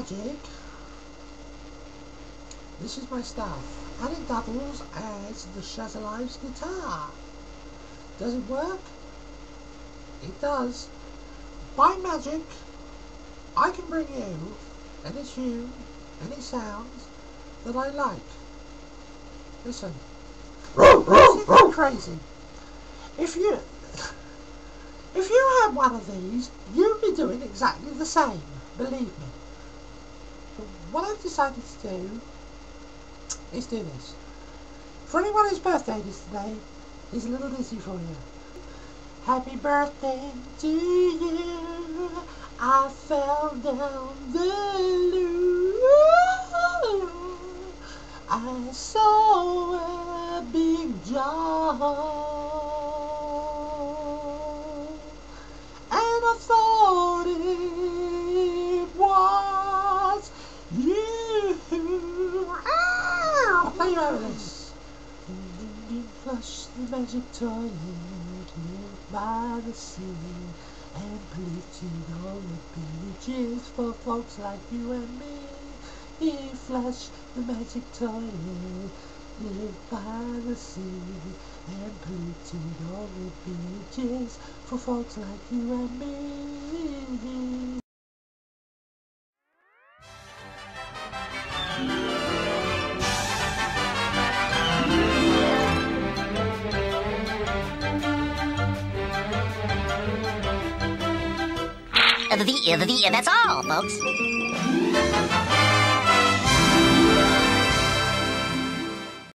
magic. This is my staff, and it doubles as the Shazalive's guitar. Does it work? It does. By magic, I can bring you any tune, any sounds that I like. Listen. Isn't that crazy? If you had one of these, you'd be doing exactly the same, believe me. What I've decided to do is do this. For anyone whose birthday it is today, here's a little ditty for you. Happy birthday to you, I fell down the loo. I saw a big jar, and I thought it was you. I'll play you over this. You flush the magic toilet by the sea, and polluted all the beaches for folks like you and me. He flushed the magic toilet by the sea, and polluted all the beaches for folks like you and me. That's all, folks.